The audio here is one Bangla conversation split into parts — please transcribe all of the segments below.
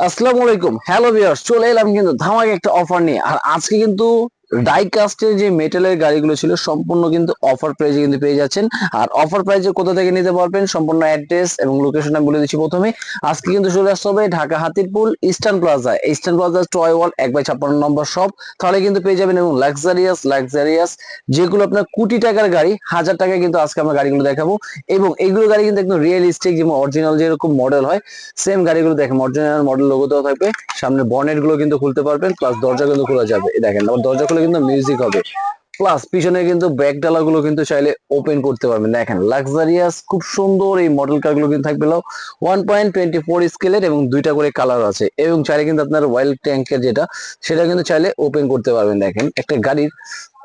আসসালামু আলাইকুম, হ্যালো ভিউয়ার্স, চলে এলাম কিন্তু ধামাকা একটা অফার নিয়ে। আর আজকে কিন্তু ডাই কাস্টের যে মেটালের গাড়িগুলো ছিল সম্পূর্ণ কিন্তু অফার প্রাইসে কিন্তু পেয়ে যাচ্ছেন। আর অফার প্রাইসে কোথা থেকে নিতে পারবেন সম্পূর্ণ অ্যাড্রেস এবং লোকেশন আমি বলে দিচ্ছি প্রথমে। আজকে কিন্তু চলে আসতে হবে Dhaka Hatirpool eastern plaza toy world 1/56 number shop. তাহলে কিন্তু পেয়ে যাবেন এবং লাক্সারিয়াস যেগুলো আপনার কোটি টাকার গাড়ি, হাজার টাকায় কিন্তু আজকে আমরা গাড়িগুলো দেখাবো। এবং এইগুলো গাড়ি কিন্তু একদম রিয়েলিস্টিক, যেমন অরিজিনাল যেরকম মডেল হয় সেম গাড়িগুলো দেখেন, অরিজিনাল মডেল লোগো দেওয়া থাকবে। সামনে বনেট গুলো কিন্তু খুলতে পারবেন, প্লাস দরজা কিন্তু খোলা যাবে। এই দেখেন, আবার দরজা খুলে কিন্তু মিউজিক হবে। প্লাস পিছনে কিন্তু ব্যাক ডালা গুলো কিন্তু চাইলে ওপেন করতে পারবেন। দেখেন লাক্সারিয়াস খুব সুন্দর এই মডেল কার গুলো কিন্তু থাকবে 1.24 স্কেলের এবং দুইটা করে কালার আছে। এবং চাইলে কিন্তু আপনার অয়েল ট্যাঙ্কের যেটা, সেটা কিন্তু চাইলে ওপেন করতে পারবেন। দেখেন একটা গাড়ির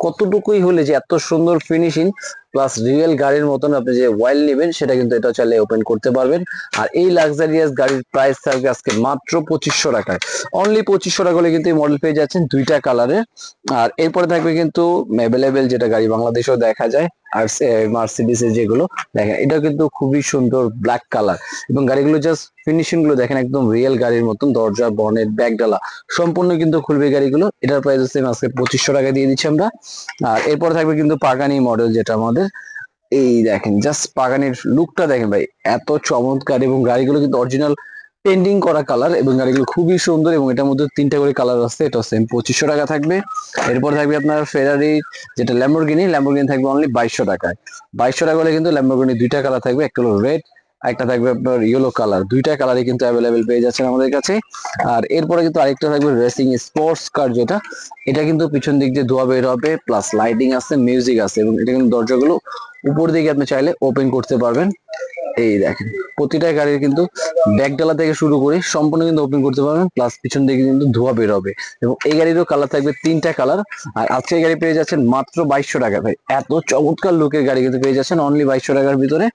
কতটুকুই হলে যে এত সুন্দর ফিনিশিং, প্লাস রিয়েল গাড়ির মতন আপনি যে ওয়াইল নেবেন সেটা কিন্তু এটা চাইলে ওপেন করতে পারবেন। আর এই লাক্সারিয়াস গাড়ির প্রাইস থাকবে আজকে মাত্র 2500 টাকায়। অনলি 2500 টাকা হলে কিন্তু এই মডেল পেয়ে যাচ্ছেন দুইটা কালারের। আর এরপরে থাকবে কিন্তু অ্যাভেলেবেল যেটা গাড়ি বাংলাদেশেও দেখা যায়, আর মার্সিডিস এর যেগুলো দেখেন, এটা কিন্তু খুবই সুন্দর ব্ল্যাক কালার। এবং গাড়িগুলো জাস্ট ফিনিশিং গুলো দেখেন, একদম রিয়েল গাড়ির মতন। দরজা, বনেট, ব্যাক ডালা সম্পূর্ণ কিন্তু খুলবে গাড়িগুলো। এটার প্রাইস সেম আজকে 2500 টাকা দিয়ে দিচ্ছি আমরা। আর এরপর থাকবে কিন্তু পাগানি মডেল, যেটা আমাদের এই দেখেন জাস্ট পাগানির লুকটা দেখেন ভাই, এত চমৎকার। এবং গাড়িগুলো কিন্তু অরিজিনাল পেন্টিং করা কালার, এবং গাড়িগুলো খুবই সুন্দর। এবং এটার মধ্যে তিনটা করে কালার আছে, এটা সেম 2500 টাকা থাকবে। এরপর থাকবে আপনার ফেরারি, যেটা ল্যাম্বরগিনি থাকবে অনলি 2200 টাকায়। 2200 টাকা হলে কিন্তু ল্যাম্বরগিনি দুইটা কালার থাকবে, একটা হলো রেড, একটা থাকবে আপনার ইয়েলো কালার। দুইটা কালারই কিন্তু অ্যাভেলেবেল পেয়ে যাচ্ছেন আমাদের কাছে। আর এরপরে কিন্তু আরেকটা থাকবে রেসিং স্পোর্টস কার, যেটা এটা কিন্তু পিছন দিক দিয়ে ধোয়া বের হবে, প্লাস লাইটিং আছে, মিউজিক আছে। এবং এটা কিন্তু দরজাগুলো উপর দিকে আপনি চাইলে ওপেন করতে পারবেন। এই দেখেন, প্রতিটা গাড়ির কিন্তু ব্যাকডালা থেকে শুরু করে সম্পূর্ণ কিন্তু ওপেন করতে পারবেন, প্লাস পিছন দিকে কিন্তু ধোয়া বের হবে। এবং এই গাড়িরও কালার থাকবে তিনটা কালার। আর আজকে এই গাড়ি পেয়ে যাচ্ছেন মাত্র 2200 টাকা। ভাই এত চমৎকার লুকের গাড়ি কিন্তু পেয়ে যাচ্ছেন অনলি 2200 টাকার ভিতরে।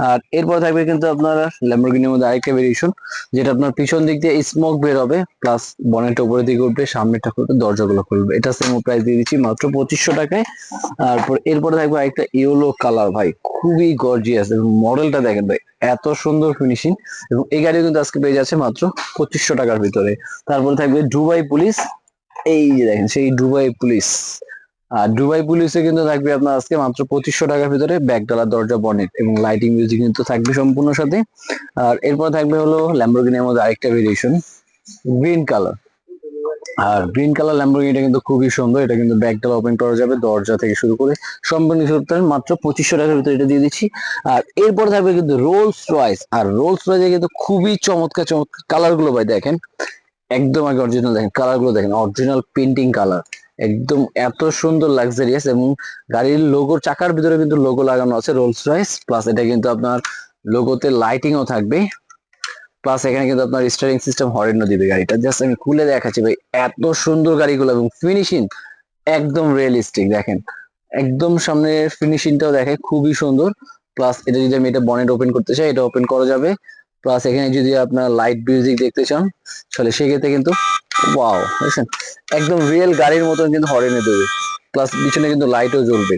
আর এরপর থাকবে কিন্তু আপনার ল্যাম্বরগিনির মধ্যে আরেকটা ভেরিয়েশন, যেটা আপনার পিছন দিক দিয়ে স্মোক বের হবে, প্লাস বনেট উপরের দিকে উঠবে, সামনেটা খুলবে, দরজাগুলো খুলবে। এটা সেম প্রাইস দিয়ে দিচ্ছি মাত্র 2500 টাকায়। তারপর এরপরে থাকবে একটা ইয়েলো কালার, ভাই খুবই গর্জিয়াস। এবং মডেলটা দেখেন ভাই, এত সুন্দর ফিনিশিং। এবং এই গাড়ি কিন্তু আজকে পেয়ে যাচ্ছে মাত্র 2500 টাকার ভিতরে। তারপরে থাকবে দুবাই পুলিশ, এই যে দেখেন সেই দুবাই পুলিশ। আর দুবাই পুলিশে কিন্তু থাকবে আপনার আজকে মাত্র 2500 টাকার ভিতরে, ব্যাকডালা, দরজা, বনেট এবং লাইটিং মিউজিক কিন্তু থাকবে সম্পূর্ণ সাথে। আর এরপর থাকবে হলো ল্যাম্বরগিনির মধ্যে আরেকটা ভেরিয়েশন, গ্রিন কালার। আর গ্রিন কালার ল্যাম্বরগিনিটা কিন্তু খুবই সুন্দর। এটা কিন্তু ব্যাকডালা ওপেন করা যাবে, দরজা থেকে শুরু করে সম্পূর্ণ কিছু করতে পারেন। মাত্র 2500 টাকার ভিতরে এটা দিয়ে দিচ্ছি। আর এরপর থাকবে কিন্তু রোলস রয়েস। আর রোলস রয়েসে কিন্তু খুবই চমৎকার চমৎকার কালার গুলো ভাই দেখেন, একদম আগে অরিজিনাল দেখেন, কালার গুলো দেখেন, অরিজিনাল পেন্টিং কালার, একদম এত সুন্দর লাক্সারিয়াস। এবং গাড়ির লোগোর চাকার ভিতরে কিন্তু লোগো লাগানো আছে রোলস রয়েস, প্লাস এটা কিন্তু আপনার লোগোতে লাইটিংও থাকবে। প্লাস এখানে কিন্তু আপনার স্টিয়ারিং সিস্টেম হরেনও দিবে গাড়িটা। জাস্ট আমি খুলে দেখাচ্ছি ভাই, এত সুন্দর গাড়িগুলো এবং ফিনিশিং একদম রিয়েলিস্টিক দেখেন। একদম সামনে ফিনিশিংটাও দেখে খুবই সুন্দর। প্লাস এটা যদি আমি এটা বনেট ওপেন করতে চাই, এটা ওপেন করা যাবে। প্লাস এখানে যদি আপনার লাইট মিউজিক দেখতে চান, তাহলে সেক্ষেত্রে কিন্তু ওয়াও বুঝছেন, একদম রিয়েল গাড়ির মতন কিন্তু হরেনে দেবে। প্লাস পিছনে কিন্তু লাইটও জ্বলবে।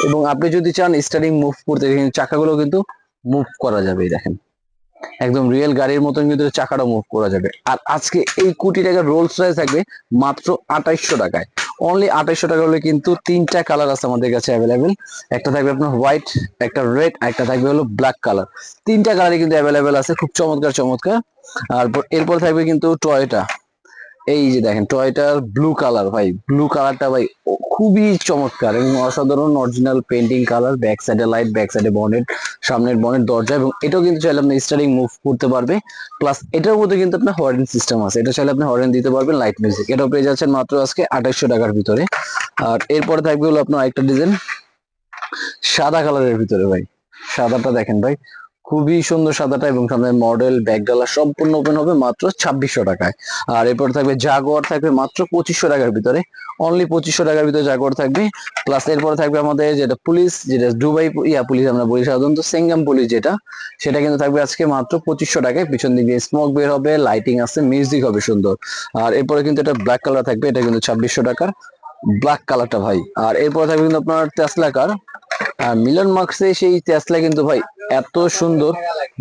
এবং আপনি যদি চান স্টারিং মুভ করতে, চাকাগুলো কিন্তু মুভ করা যাবে। এই দেখেন, একদম রিয়েল গাড়ির মতন কিন্তু চাকাটা মুভ করা যাবে। আর আজকে এই কোটি টাকার রোলস রয়েস থাকবে মাত্র 2800 টাকায়। অনলি 2800 টাকা হলে কিন্তু তিনটা কালার আছে আমাদের কাছে অ্যাভেলেবেল। একটা থাকবে আপনার হোয়াইট, একটা রেড, একটা থাকবে হলো ব্ল্যাক কালার। তিনটা কালারই কিন্তু অ্যাভেলেবেল আছে, খুব চমৎকার চমৎকার। আর এরপর থাকবে কিন্তু টয়োটা, এই যে দেখেন টয়টার ব্লু কালার। ভাই ব্লু কালারটা ভাই খুবই চমৎকার এবং অসাধারণ, অরিজিনাল পেন্টিং কালার। ব্যাক সাইডে লাইট, ব্যাক সাইডে বনেট, সামনের বনেট, দরজা। এবং এটাও কিন্তু চাইলে আপনি স্টারিং মুভ করতে পারবে। প্লাস এটার মধ্যে কিন্তু আপনার হর্ন সিস্টেম আছে, এটা চাইলে আপনি হর্ন দিতে পারবেন, লাইট মিউজিক। এটাও পেয়ে যাচ্ছেন মাত্র আজকে 2800 টাকার ভিতরে। আর এরপরে থাকবে হলো আপনার আরেকটা ডিজাইন সাদা কালারের ভিতরে। ভাই সাদাটা দেখেন ভাই, খুবই সুন্দর সাদাটা। এবং সামনে মডেল, ব্যাকডালা সম্পূর্ণ ওপেন হবে মাত্র 2600 টাকায়। আর এরপর থাকবে জাগুয়ার, থাকবে মাত্র 2500 টাকার ভিতরে। অনলি 2500 টাকার ভিতরে জাগুয়ার থাকবে। প্লাস এরপরে থাকবে আমাদের যেটা পুলিশ, যেটা দুবাই পুলিশ আমরা বলি সাধারণত, সেঙ্গাম পুলিশ যেটা, সেটা কিন্তু থাকবে আজকে মাত্র 2500 টাকায়। পিছন দিকে স্মোক বের হবে, লাইটিং আছে, মিউজিক হবে সুন্দর। আর এরপরে কিন্তু এটা ব্ল্যাক কালার থাকবে, এটা কিন্তু 2600 টাকার ব্ল্যাক কালারটা ভাই। আর এরপরে থাকবে কিন্তু আপনার টেসলা কার, আর মিলন মার্কসে সেই টেসলা কিন্তু ভাই এত সুন্দর,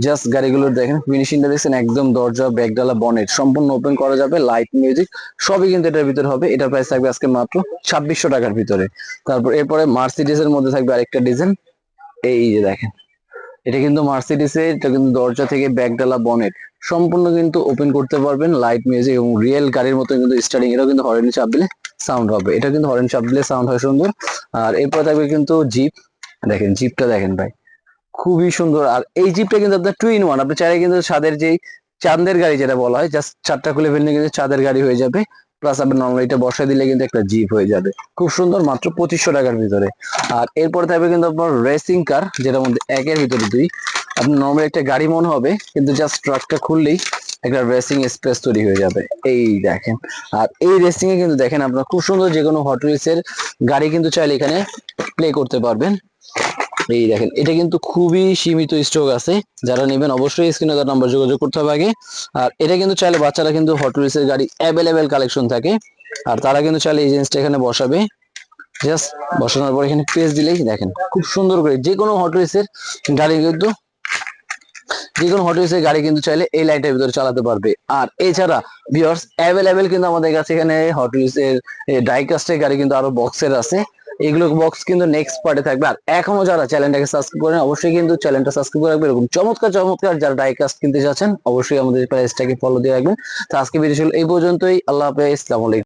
জাস্ট গাড়িগুলো দেখেন, ফিনিশিংটা দেখছেন, একদম দরজা ব্যাগডালা বনেট সম্পূর্ণ ওপেন করা যাবে, লাইট মিউজিক সবই কিন্তু এটার ভিতরে হবে। এটার প্রাইস থাকবে আজকে মাত্র 2600 টাকার ভিতরে। তারপর এরপরে মার্সিডিজ এর মধ্যে থাকবে আরেকটা ডিজাইন, এই যে দেখেন, এটা কিন্তু মার্সিডিসের, এটা কিন্তু দরজা থেকে ব্যাগডালা বনেট সম্পূর্ণ কিন্তু ওপেন করতে পারবেন, লাইট মিউজিক এবং রিয়েল গাড়ির মতো কিন্তু স্টার্টিং, এটাও কিন্তু হরেন চাপ দিলে সাউন্ড হবে, এটা কিন্তু হরেন চাপ দিলে সাউন্ড হয় সুন্দর। আর এরপর থাকবে কিন্তু জিপ, দেখেন জিপটা দেখেন ভাই, খুবই সুন্দর। আর এই জিপটা কিন্তু আপনার 2 in 1, আপনি চাইলে কিন্তু ছাদের যেই চাঁদের গাড়ি যেটা বলা হয়, জাস্ট চারটা খুলে ফেললে কিন্তু চাঁদের গাড়ি হয়ে যাবে, প্লাস আপনি নর্মাল এটা বসায় দিলে কিন্তু একটা জিপ হয়ে যাবে, খুব সুন্দর, মাত্র 2500 টাকার ভিতরে। আর এরপরে থাকবে কিন্তু আপনার রেসিং কার, যেটার মধ্যে একের ভিতরে দুই, আপনি নর্মাল একটা গাড়ি মনে হবে, কিন্তু জাস্ট ট্রাকটা খুললেই একটা রেসিং স্পেস তৈরি হয়ে যাবে, এই দেখেন। আর এই রেসিং এ কিন্তু দেখেন আপনার খুব সুন্দর যে কোনো হট হুইলস এর গাড়ি কিন্তু চাইলে এখানে প্লে করতে পারবেন। এই দেখেন, এটা কিন্তু খুবই সীমিত স্টক আছে, যারা নেবেন অবশ্যই স্ক্রিনে তার নাম্বার যোগাযোগ করতে হবে আগে। আর এটা কিন্তু চাইলে বাচ্চারা কিন্তু হট হুইলস এর গাড়ি অ্যাভেলেবেল কালেকশন থাকে, আর তারা কিন্তু চাইলে এই জিনিসটা এখানে বসাবে, জাস্ট বসানোর পর এখানে পেজ দিলেই দেখেন খুব সুন্দর করে যে কোনো হট হুইলস এর গাড়ি কিন্তু, যে কোনো হট হুইলস এর গাড়ি কিন্তু চাইলে এই লাইটের ভিতরে চালাতে পারবে। আর এছাড়া ভিউয়ার্স অ্যাভেলেবেল কিন্তু আমাদের কাছে এখানে হট হুইলস এর ডাইকাস্টের গাড়ি কিন্তু আরো বক্সের আছে, এগুলো বক্স কিন্তু নেক্সট পার্টে থাকবে। আর এখনো যারা চ্যানেলটাকে সাবস্ক্রাইব করেন অবশ্যই কিন্তু চ্যানেলটা সাবস্ক্রাইব করে রাখবেন, এরকম চমৎকার চমৎকার যারা ডাইকাস্ট কিনতে চাচ্ছেন অবশ্যই আমাদের পেজটাকে ফলো দিয়ে রাখবেন। তো আজকে ভিডিও ছিল এই পর্যন্তই, আল্লাহ হাফেজ, আসসালামু আলাইকুম।